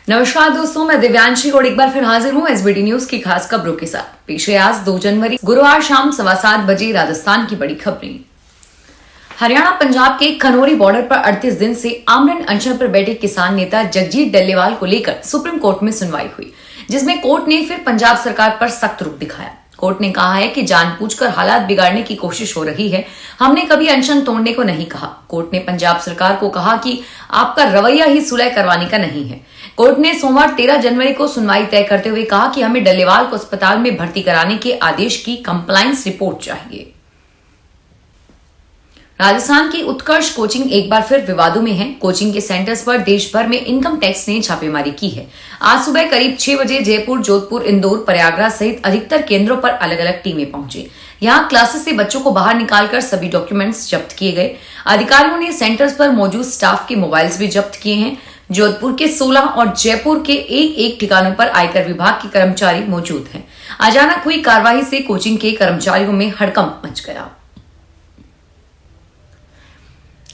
नमस्कार दोस्तों, मैं दिव्यांशी और एक बार फिर हाजिर हूं एसबीटी न्यूज की खास खबरों के साथ। पेश है आज 2 जनवरी गुरुवार शाम 7:15 बजे राजस्थान की बड़ी खबरें। हरियाणा पंजाब के खनौरी बॉर्डर पर 38 दिन से आमरण अनशन पर बैठे किसान नेता जगजीत डल्लेवाल को लेकर सुप्रीम कोर्ट में सुनवाई हुई, जिसमें कोर्ट ने फिर पंजाब सरकार पर सख्त रुख दिखाया। कोर्ट ने कहा है कि जानबूझकर हालात बिगाड़ने की कोशिश हो रही है, हमने कभी अनशन तोड़ने को नहीं कहा। कोर्ट ने पंजाब सरकार को कहा कि आपका रवैया ही सुलह करवाने का नहीं है। कोर्ट ने सोमवार 13 जनवरी को सुनवाई तय करते हुए कहा कि हमें डल्लेवाल को अस्पताल में भर्ती कराने के आदेश की कंप्लायंस रिपोर्ट चाहिए। राजस्थान की उत्कर्ष कोचिंग एक बार फिर विवादों में है। कोचिंग के सेंटर्स पर देश भर में इनकम टैक्स ने छापेमारी की है। आज सुबह करीब 6 बजे जयपुर, जोधपुर, इंदौर, प्रयागराज सहित अधिकतर केंद्रों पर अलग अलग टीमें पहुंची। यहां क्लासेस से बच्चों को बाहर निकालकर सभी डॉक्यूमेंट्स जब्त किए गए। अधिकारियों ने सेंटर्स पर मौजूद स्टाफ के मोबाइल्स भी जब्त किए हैं। जोधपुर के 16 और जयपुर के एक ठिकानों पर आयकर विभाग के कर्मचारी मौजूद हैं। अचानक हुई कार्रवाई से कोचिंग के कर्मचारियों में हड़कंप मच गया।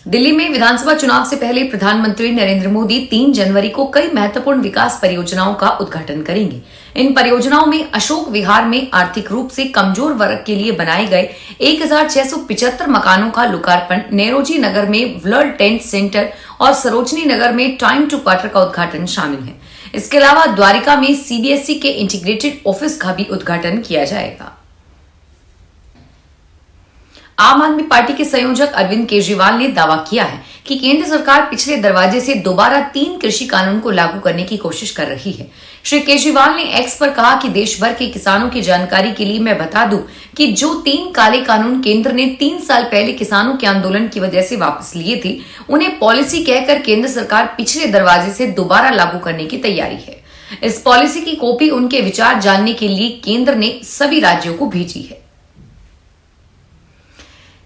दिल्ली में विधानसभा चुनाव से पहले प्रधानमंत्री नरेंद्र मोदी 3 जनवरी को कई महत्वपूर्ण विकास परियोजनाओं का उद्घाटन करेंगे। इन परियोजनाओं में अशोक विहार में आर्थिक रूप से कमजोर वर्ग के लिए बनाए गए 1675 मकानों का लोकार्पण, नेरोजी नगर में ब्लड टेंट सेंटर और सरोजनी नगर में टाइम टू क्वार्टर का उद्घाटन शामिल है। इसके अलावा द्वारिका में सीबीएसई के इंटीग्रेटेड ऑफिस का भी उद्घाटन किया जाएगा। आम आदमी पार्टी के संयोजक अरविंद केजरीवाल ने दावा किया है कि केंद्र सरकार पिछले दरवाजे से दोबारा 3 कृषि कानून को लागू करने की कोशिश कर रही है। श्री केजरीवाल ने एक्स पर कहा कि देश भर के किसानों की जानकारी के लिए मैं बता दूं कि जो 3 काले कानून केंद्र ने 3 साल पहले किसानों के आंदोलन की वजह से वापस लिए थे, उन्हें पॉलिसी कहकर केंद्र सरकार पिछले दरवाजे से दोबारा लागू करने की तैयारी है। इस पॉलिसी की कॉपी उनके विचार जानने के लिए केंद्र ने सभी राज्यों को भेजी है।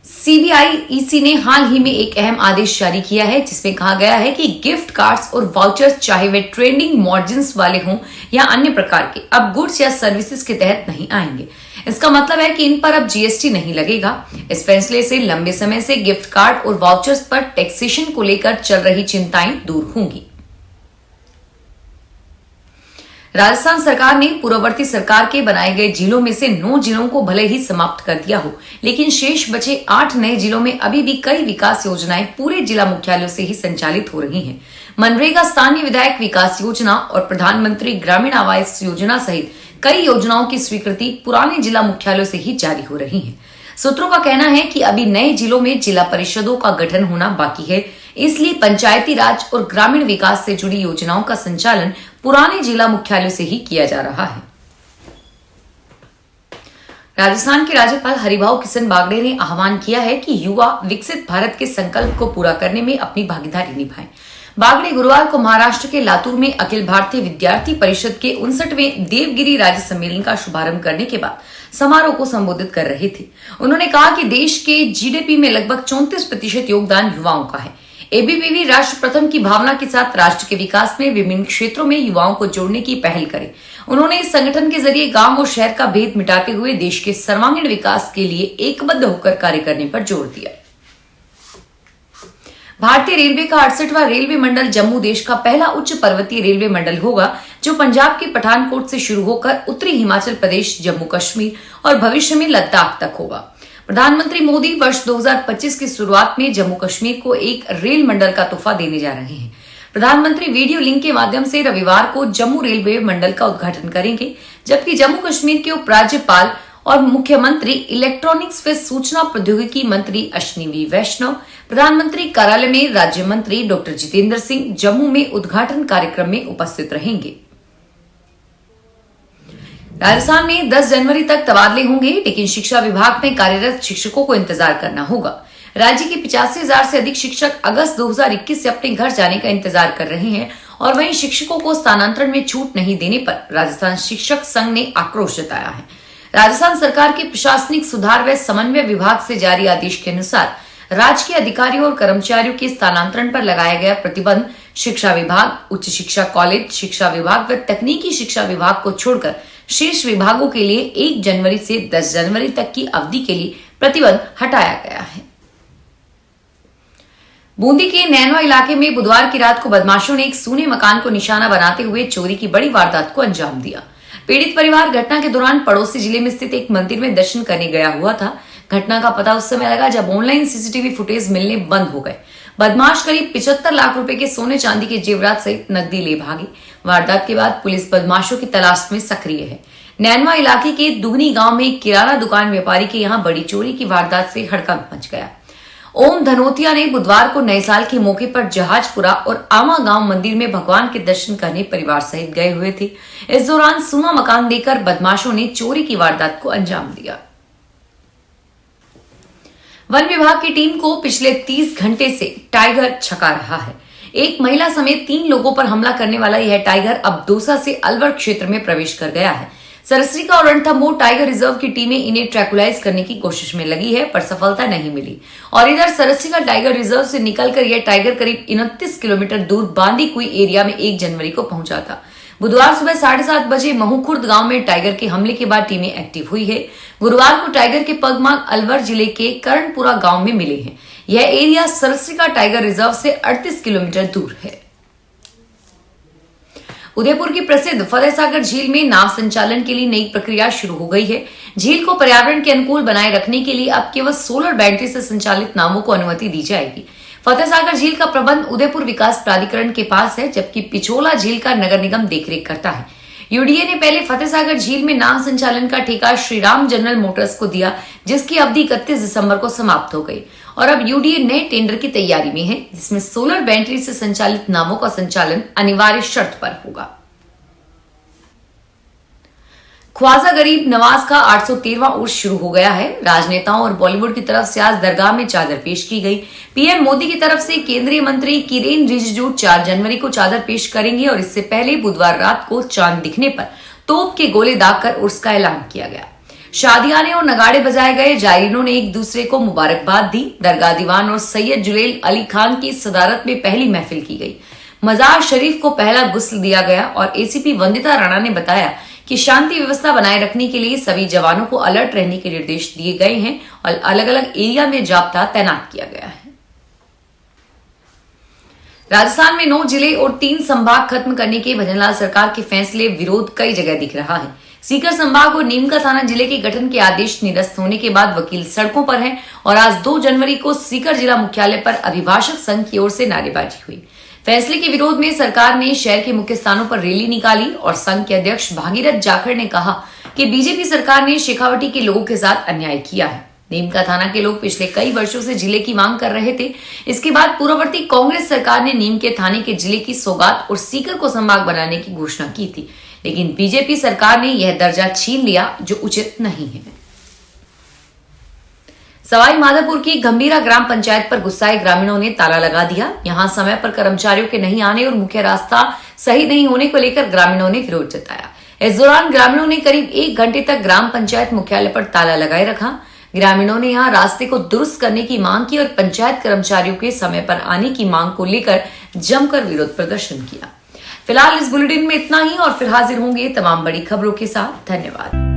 सीबीआई ने हाल ही में एक अहम आदेश जारी किया है, जिसमें कहा गया है कि गिफ्ट कार्ड्स और वाउचर्स, चाहे वे ट्रेंडिंग मार्जिन्स वाले हों या अन्य प्रकार के, अब गुड्स या सर्विसेज के तहत नहीं आएंगे। इसका मतलब है कि इन पर अब जीएसटी नहीं लगेगा। इस फैसले से लंबे समय से गिफ्ट कार्ड और वाउचर्स पर टैक्सेशन को लेकर चल रही चिंताएं दूर होंगी। राजस्थान सरकार ने पूर्ववर्ती सरकार के बनाए गए जिलों में से 9 जिलों को भले ही समाप्त कर दिया हो, लेकिन शेष बचे 8 नए जिलों में अभी भी कई विकास योजनाएं पूरे जिला मुख्यालयों से ही संचालित हो रही हैं। मनरेगा, स्थानीय विधायक विकास योजना और प्रधानमंत्री ग्रामीण आवास योजना सहित कई योजनाओं की स्वीकृति पुराने जिला मुख्यालयों से ही जारी हो रही है। सूत्रों का कहना है कि अभी नए जिलों में जिला परिषदों का गठन होना बाकी है, इसलिए पंचायती राज और ग्रामीण विकास से जुड़ी योजनाओं का संचालन पुराने जिला मुख्यालयों से ही किया जा रहा है। राजस्थान के राज्यपाल हरिभाऊ किशन बागड़े ने आह्वान किया है कि युवा विकसित भारत के संकल्प को पूरा करने में अपनी भागीदारी निभाएं। बागड़े गुरुवार को महाराष्ट्र के लातूर में अखिल भारतीय विद्यार्थी परिषद के 59वें देवगिरी राज्य सम्मेलन का शुभारंभ करने के बाद समारोह को संबोधित कर रहे थे। उन्होंने कहा कि देश के जीडीपी में लगभग 34% योगदान युवाओं का है। एबीवीपी राष्ट्र प्रथम की भावना के साथ राष्ट्र के विकास में विभिन्न क्षेत्रों में युवाओं को जोड़ने की पहल करे। उन्होंने इस संगठन के जरिए गांव और शहर का भेद मिटाते हुए देश के सर्वांगीण विकास के लिए एकबद्ध होकर कार्य करने पर जोर दिया। भारतीय रेलवे का 68वां रेलवे मंडल जम्मू देश का पहला उच्च पर्वतीय रेलवे मंडल होगा, जो पंजाब के पठानकोट से शुरू होकर उत्तरी हिमाचल प्रदेश, जम्मू कश्मीर और भविष्य में लद्दाख तक होगा। प्रधानमंत्री मोदी वर्ष 2025 की शुरुआत में जम्मू कश्मीर को एक रेल मंडल का तोहफा देने जा रहे हैं। प्रधानमंत्री वीडियो लिंक के माध्यम से रविवार को जम्मू रेलवे मंडल का उद्घाटन करेंगे, जबकि जम्मू कश्मीर के उपराज्यपाल और मुख्यमंत्री इलेक्ट्रॉनिक्स व सूचना प्रौद्योगिकी मंत्री अश्विनी वैष्णव, प्रधानमंत्री कार्यालय में राज्य मंत्री डॉक्टर जितेंद्र सिंह जम्मू में उद्घाटन कार्यक्रम में उपस्थित रहेंगे। राजस्थान में 10 जनवरी तक तबादले होंगे, लेकिन शिक्षा विभाग में कार्यरत शिक्षकों को इंतजार करना होगा। राज्य के 85,000 से अधिक शिक्षक अगस्त 2021 से अपने घर जाने का इंतजार कर रहे हैं और वहीं शिक्षकों को स्थानांतरण में छूट नहीं देने पर राजस्थान शिक्षक संघ ने आक्रोश जताया है। राजस्थान सरकार के प्रशासनिक सुधार व समन्वय विभाग से जारी आदेश के अनुसार राज्य के अधिकारियों और कर्मचारियों के स्थानांतरण पर लगाया गया प्रतिबंध शिक्षा विभाग, उच्च शिक्षा कॉलेज शिक्षा विभाग व तकनीकी शिक्षा विभाग को छोड़कर शेष विभागों के लिए 1 जनवरी से 10 जनवरी तक की अवधि के लिए प्रतिबंध हटाया गया है। बूंदी के नैनवा इलाके में बुधवार की रात को बदमाशों ने एक सूने मकान को निशाना बनाते हुए चोरी की बड़ी वारदात को अंजाम दिया। पीड़ित परिवार घटना के दौरान पड़ोसी जिले में स्थित एक मंदिर में दर्शन करने गया हुआ था। घटना का पता उस समय लगा जब ऑनलाइन सीसीटीवी फुटेज मिलने बंद हो गए। बदमाश करीब 75 लाख रुपए के सोने चांदी के जेवरात सहित नकदी ले भागे। वारदात के बाद पुलिस बदमाशों की तलाश में सक्रिय है। नैनवा इलाके के दुगनी गांव में एक किराना दुकान व्यापारी के यहां बड़ी चोरी की वारदात से हड़कंप मच गया। ओम धनोतिया ने बुधवार को नए साल के मौके पर जहाजपुरा और आमा गांव मंदिर में भगवान के दर्शन करने परिवार सहित गए हुए थे। इस दौरान सूना मकान देकर बदमाशों ने चोरी की वारदात को अंजाम दिया। वन विभाग की टीम को पिछले 30 घंटे से टाइगर छका रहा है। एक महिला समेत 3 लोगों पर हमला करने वाला यह टाइगर अब दौसा से अलवर क्षेत्र में प्रवेश कर गया है। सरसरिका और रणथंभौर टाइगर रिजर्व की टीमें इन्हें ट्रैकुलाइज करने की कोशिश में लगी है, पर सफलता नहीं मिली। और इधर सरसरिका टाइगर रिजर्व से निकलकर यह टाइगर करीब 29 किलोमीटर दूर बांदीकुई एरिया में 1 जनवरी को पहुंचा था। बुधवार सुबह 7:30 बजे महूखुर्द गांव में टाइगर के हमले के बाद टीमें एक्टिव हुई है। गुरुवार को टाइगर के पगमार्क अलवर जिले के करणपुरा गांव में मिले हैं। यह एरिया सरसरिका टाइगर रिजर्व से 38 किलोमीटर दूर है। उदयपुर की प्रसिद्ध फतेहसागर झील में नाव संचालन के लिए नई प्रक्रिया शुरू हो गई है। झील को पर्यावरण के अनुकूल बनाए रखने के लिए अब केवल सोलर बैटरी से संचालित नावों को अनुमति दी जाएगी। फतेहसागर झील का प्रबंध उदयपुर विकास प्राधिकरण के पास है, जबकि पिछोला झील का नगर निगम देखरेख करता है। यूडीए ने पहले फतेहसागर झील में नाव संचालन का ठेका श्रीराम जनरल मोटर्स को दिया, जिसकी अवधि 31 दिसंबर को समाप्त हो गई। और अब यूडीए नए टेंडर की तैयारी में है, जिसमें सोलर बैटरी से संचालित नावों का संचालन अनिवार्य शर्त पर होगा। ख्वाजा गरीब नवाज का 813वां उर्स शुरू हो गया है। राजनेताओं और बॉलीवुड की तरफ से आज दरगाह में चादर पेश की गई। पीएम मोदी की तरफ से केंद्रीय मंत्री किरेन रिजिजू 4 जनवरी को चादर पेश करेंगे और इससे पहले बुधवार रात को चांद दिखने पर तोप के गोले दागकर उर्स का ऐलान किया गया। शादियाने और नगाड़े बजाए गए। जायरीनों ने एक दूसरे को मुबारकबाद दी। दरगाह दीवान और सैयद जुलेल अली खान की सदारत में पहली महफिल की गई। मजार शरीफ को पहला गुस्ल दिया गया और एसीपी वंदिता राणा ने बताया कि शांति व्यवस्था बनाए रखने के लिए सभी जवानों को अलर्ट रहने के निर्देश दिए गए हैं और अलग अलग एरिया में जाब्ता तैनात किया गया है। राजस्थान में 9 जिले और 3 संभाग खत्म करने के भजनलाल सरकार के फैसले विरोध कई जगह दिख रहा है। सीकर संभाग और नीमका थाना जिले के गठन के आदेश निरस्त होने के बाद वकील सड़कों पर हैं और आज 2 जनवरी को सीकर जिला मुख्यालय पर अभिभाषक संघ की ओर से नारेबाजी हुई। फैसले के विरोध में सरकार ने शहर के मुख्य स्थानों पर रैली निकाली और संघ के अध्यक्ष भागीरथ जाखड़ ने कहा कि बीजेपी सरकार ने शेखावटी के लोगों के साथ अन्याय किया है। नीमका थाना के लोग पिछले कई वर्षों से जिले की मांग कर रहे थे। इसके बाद पूर्ववर्ती कांग्रेस सरकार ने नीम के थाने के जिले की सौगात और सीकर को संभाग बनाने की घोषणा की थी, लेकिन बीजेपी सरकार ने यह दर्जा छीन लिया, जो उचित नहीं है। सवाई माधोपुर की गंभीरा ग्राम पंचायत पर गुस्साए ग्रामीणों ने ताला लगा दिया। यहां समय पर कर्मचारियों के नहीं आने और मुख्य रास्ता सही नहीं होने को लेकर ग्रामीणों ने विरोध जताया। इस दौरान ग्रामीणों ने करीब 1 घंटे तक ग्राम पंचायत मुख्यालय पर ताला लगाए रखा। ग्रामीणों ने यहां रास्ते को दुरुस्त करने की मांग की और पंचायत कर्मचारियों के समय पर आने की मांग को लेकर जमकर विरोध प्रदर्शन किया। फिलहाल इस बुलेटिन में इतना ही और फिर हाजिर होंगे तमाम बड़ी खबरों के साथ। धन्यवाद।